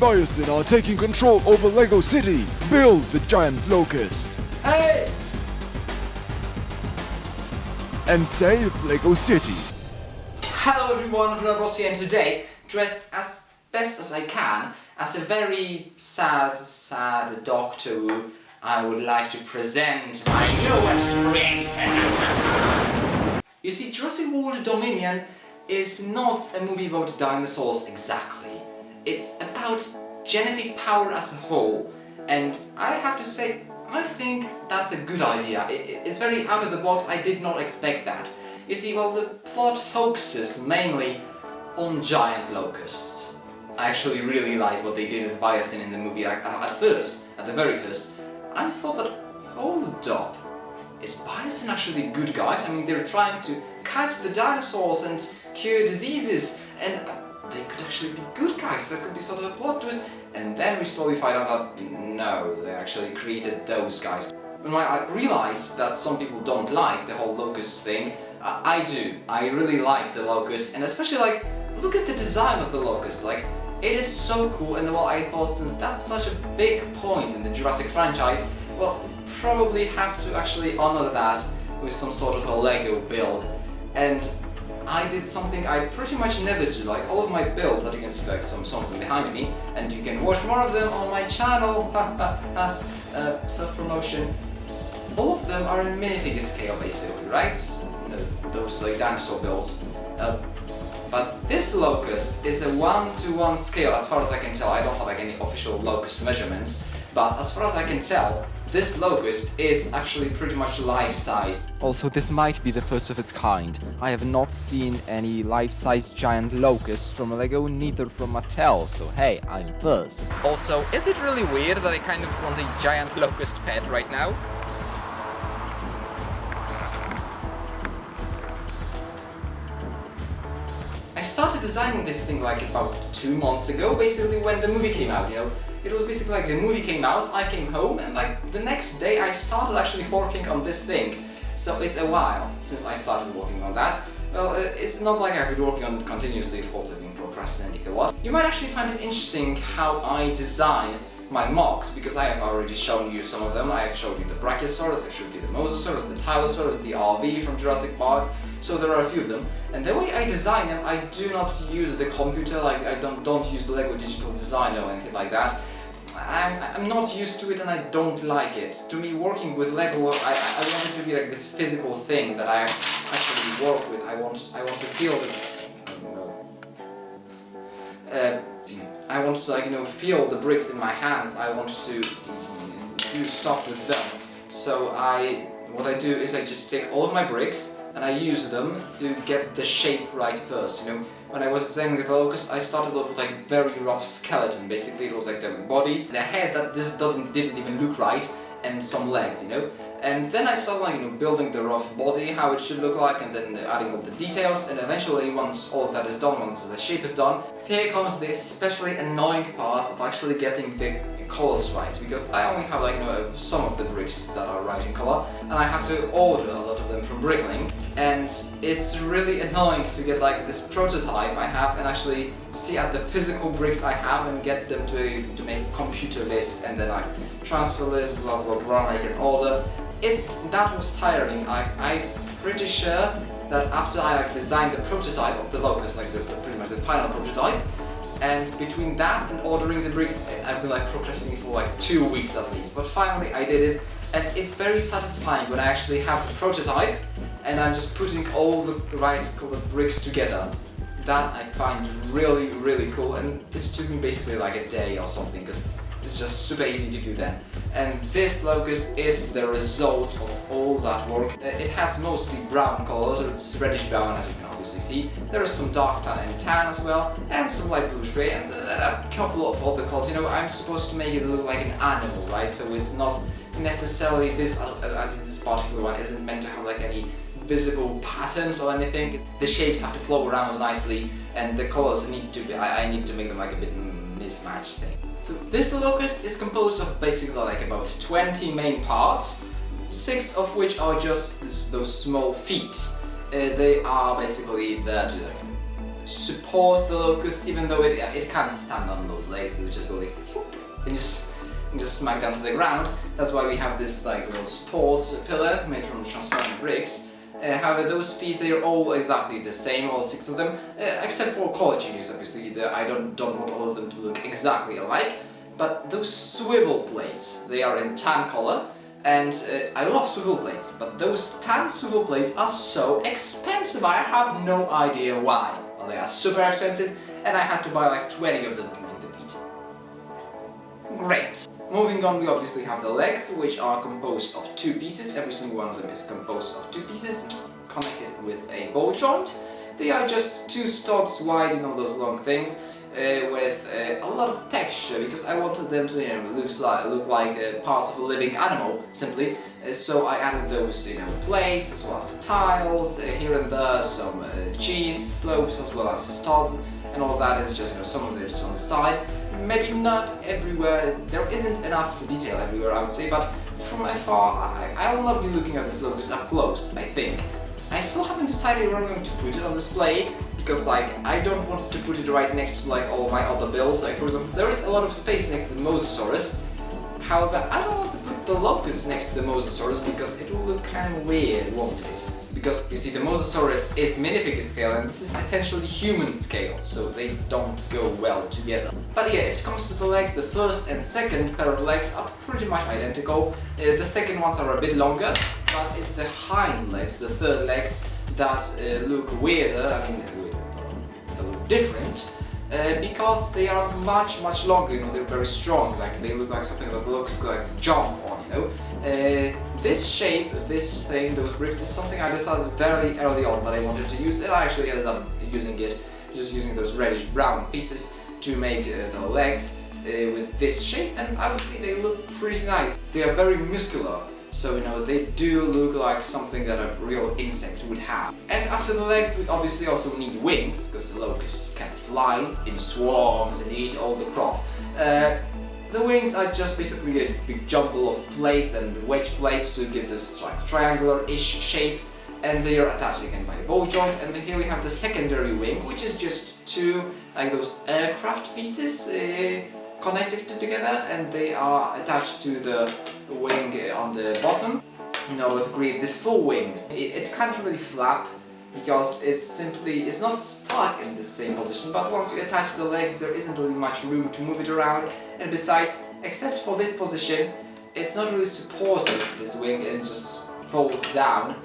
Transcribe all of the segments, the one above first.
Biosyn are taking control over LEGO City. Build the giant locust. Hey! And save LEGO City. Hello everyone, Patrikios here, and today, dressed as best as I can, as a very sad doctor, I would like to present my newest creation. You see, Jurassic World Dominion is not a movie about dinosaurs exactly. It's about genetic power as a whole, and I have to say, I think that's a good idea. It's very out of the box. I did not expect that. You see, well, the plot focuses mainly on giant locusts. I actually really like what they did with Biosyn in the movie. At the very first, I thought that, hold up, is Biosyn actually good guys? I mean, they're trying to catch the dinosaurs and cure diseases, and they could actually be good guys. That could be sort of a plot twist. And then we slowly find out that no, they actually created those guys. When I realized that some people don't like the whole locust thing, I do. I really like the locust, and especially like, look at the design of the locust. Like, it is so cool, and well, I thought since that's such a big point in the Jurassic franchise, well, probably have to actually honor that with some sort of a Lego build. And I did something I pretty much never do, like all of my builds that you can see, like something behind me, and you can watch more of them on my channel, self-promotion. All of them are in minifigure scale basically, right? Those like dinosaur builds. But this locust is a 1:1 scale as far as I can tell. I don't have like any official locust measurements, but as far as I can tell, this locust is actually pretty much life-sized. Also, this might be the first of its kind. I have not seen any life-sized giant locust from LEGO, neither from Mattel, so hey, I'm first. Also, is it really weird that I kind of want a giant locust pet right now? I started designing this thing like about 2 months ago, basically when the movie came out, you know. It was basically like the movie came out, I came home, and like the next day I started actually working on this thing. So it's a while since I started working on that. Well, it's not like I've been working on it continuously, of course I've been procrastinating a lot. You might actually find it interesting how I design my MOCs, because I have already shown you some of them. I have showed you the Brachiosaurus, I've showed you the Mosasaurus, the Tylosaurus, the RV from Jurassic Park. So there are a few of them, and the way I design them, I do not use the computer, like I don't use the LEGO Digital Designer or anything like that. I'm not used to it, and I don't like it. To me, working with LEGO, I want it to be like this physical thing that I actually work with. I want to feel the... I want to, like, you know, feel the bricks in my hands. I want to do stuff with them. So what I do is I just take all of my bricks and I use them to get the shape right first, you know. When I was designing the locust, I started off with like a very rough skeleton. Basically, it was like the body, the head that just didn't even look right, and some legs, you know. And then I started, like, you know, building the rough body, how it should look like, and then adding all the details. And eventually, once all of that is done, once the shape is done, here comes the especially annoying part of actually getting the colors right, because I only have, like, you know, some of the bricks that are right in color, and I have to order a lot of them from Bricklink, and it's really annoying to get like this prototype I have and actually see at the physical bricks I have and get them to make a computer list and then like transfer list, blah blah blah, make an order. That was tiring. I'm pretty sure that after I like designed the prototype of the locust, like pretty much the final prototype, and between that and ordering the bricks, I've been like procrastinating for like 2 weeks at least. But finally I did it, and it's very satisfying when I actually have the prototype and I'm just putting all the right colored bricks together. That I find really, really cool, and this took me basically like a day or something, because it's just super easy to do that. And this locust is the result of all that work. It has mostly brown colors, or it's reddish brown as you can obviously see. There is some dark tan and tan as well, and some light bluish grey, and a couple of other colors. You know, I'm supposed to make it look like an animal, right? So it's not necessarily this, as in this particular one, isn't meant to have like any visible patterns or anything. The shapes have to flow around nicely, and the colors need to be, I need to make them like a bit mismatched thing. So this locust is composed of basically like about 20 main parts, 6 of which are just those small feet. They are basically there to like support the locust, even though it can't stand on those legs. It would just go like whoop, and just smack down to the ground. That's why we have this like little support pillar made from transparent bricks. However, those feet, they're all exactly the same, all 6 of them, except for color changes, obviously. I don't want all of them to look exactly alike. But those swivel plates, they are in tan color, and I love swivel plates, but those tan swivel plates are so expensive. I have no idea why. Well, they are super expensive, and I had to buy like 20 of them to make the feet. Great. Moving on, we obviously have the legs, which are composed of 2 pieces. Every single one of them is composed of 2 pieces, connected with a ball joint. They are just 2 studs wide, you know, those long things, with a lot of texture, because I wanted them to, you know, look like parts of a living animal, simply. So I added those, you know, plates, as well as tiles, here and there, some cheese slopes, as well as studs, and all that is just, you know, some of it is on the side. Maybe not everywhere, there isn't enough detail everywhere, I would say, but from afar, I will not be looking at this locust up close, I think. I still haven't decided where I'm going to put it on display, because like, I don't want to put it right next to like all my other builds. Like for example, there is a lot of space next to the Mosasaurus. However, I don't want to put the locust next to the Mosasaurus because it will look kind of weird, won't it? Because you see, the Mosasaurus is minifigure scale and this is essentially human scale, so they don't go well together. But yeah, if it comes to the legs, the first and second pair of legs are pretty much identical. The second ones are a bit longer, but it's the hind legs, the third legs, that look weirder, I mean, they look different, because they are much longer, you know, they're very strong, like they look like something that looks like jump on, you know. This shape, this thing, those bricks, is something I decided very early on that I wanted to use, and I actually ended up using it, just using those reddish brown pieces to make the legs with this shape, and obviously they look pretty nice. They are very muscular, so you know, they do look like something that a real insect would have. And after the legs, we obviously also need wings, because the locusts can fly in swarms and eat all the crop. The wings are just basically a big jumble of plates and wedge plates to give this like triangular-ish shape, and they are attached again by a ball joint. And here we have the secondary wing, which is just 2 like those aircraft pieces connected together, and they are attached to the wing on the bottom in order to create this full wing. It can't really flap, because it's not stuck in the same position, but once you attach the legs there isn't really much room to move it around, and besides, except for this position, it's not really supported, this wing, and it just falls down.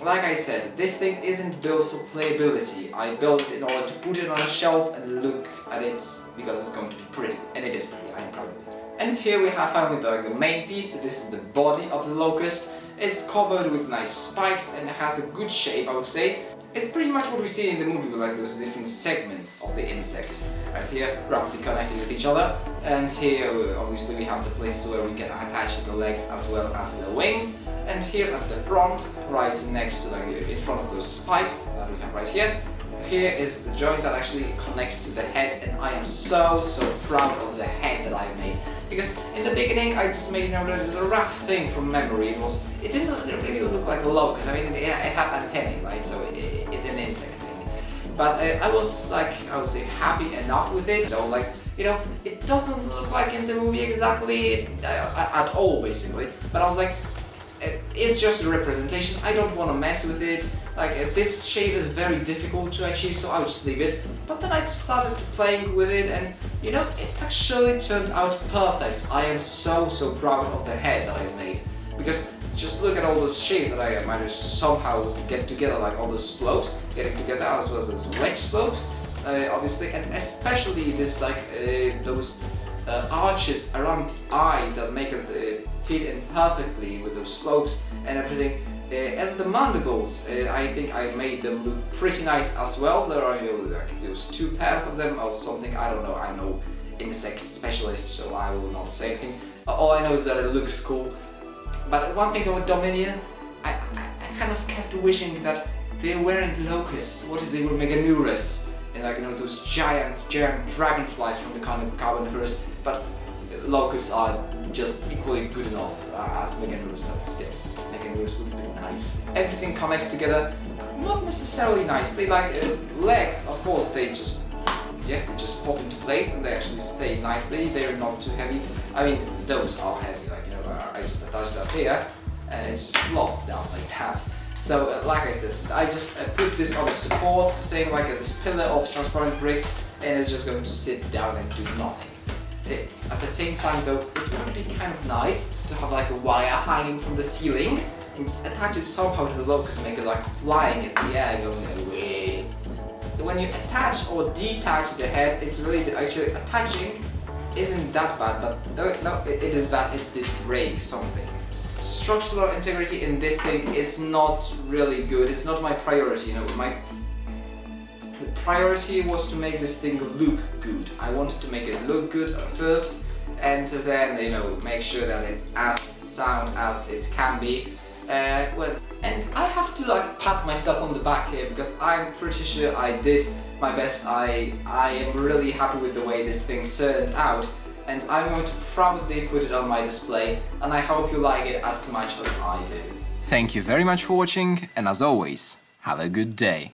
Like I said, this thing isn't built for playability. I built it in order to put it on a shelf and look at it because it's going to be pretty, and it is pretty, I'm proud of it. And here we have finally the main piece. This is the body of the locust. It's covered with nice spikes and it has a good shape, I would say. It's pretty much what we see in the movie with like those different segments of the insect. Right here, roughly connected with each other. And here, obviously, we have the places where we can attach the legs as well as the wings. And here at the front, right next to, like, in front of those spikes that we have right here, here is the joint that actually connects to the head, and I am so proud of the head that I made. Because in the beginning I just made a rough thing from memory. It didn't really look like a locust. I mean, it had antennae, right? So it's an insect thing. But I was like, I would say, happy enough with it. I was like, you know, it doesn't look like in the movie exactly at all, basically. But I was like, it's just a representation. I don't want to mess with it. Like, this shape is very difficult to achieve, so I'll just leave it. But then I started playing with it, and you know, it actually turned out perfect. I am so proud of the head that I've made, because just look at all those shapes that I managed to somehow get together, like all those slopes getting together, as well as those wedge slopes, obviously, and especially this those arches around the eye that make it fit in perfectly with those slopes and everything. And the mandibles, I think I made them look pretty nice as well. There are, you know, like those 2 pairs of them or something, I don't know, I'm no insect specialist, so I will not say anything. All I know is that it looks cool. But one thing about Dominion, I kind of kept wishing that they weren't locusts. What if they were Meganeurus? And like, you know, those giant dragonflies from the Carboniferous, but locusts are just equally good enough as Meganeurus, but still. mirrors would be nice. Everything connects together, not necessarily nicely, like legs, of course, they just pop into place and they actually stay nicely, they're not too heavy. I mean, those are heavy, like, you know, I just attach that here and it just flops down like that. So, like I said, I just put this on a support thing, like this pillar of transparent bricks, and it's just going to sit down and do nothing. At the same time though, it would be kind of nice to have like a wire hanging from the ceiling and just attach it somehow to the locust and make it like flying in the air, going away. When you attach or detach the head, it's really, actually attaching isn't that bad, but no, it is bad, it did break something. Structural integrity in this thing is not really good, it's not my priority, you know, the priority was to make this thing look good. I wanted to make it look good first, and then, you know, make sure that it's as sound as it can be. And I have to like pat myself on the back here because I'm pretty sure I did my best. I am really happy with the way this thing turned out, and I'm going to proudly put it on my display, and I hope you like it as much as I do. Thank you very much for watching, and as always, have a good day.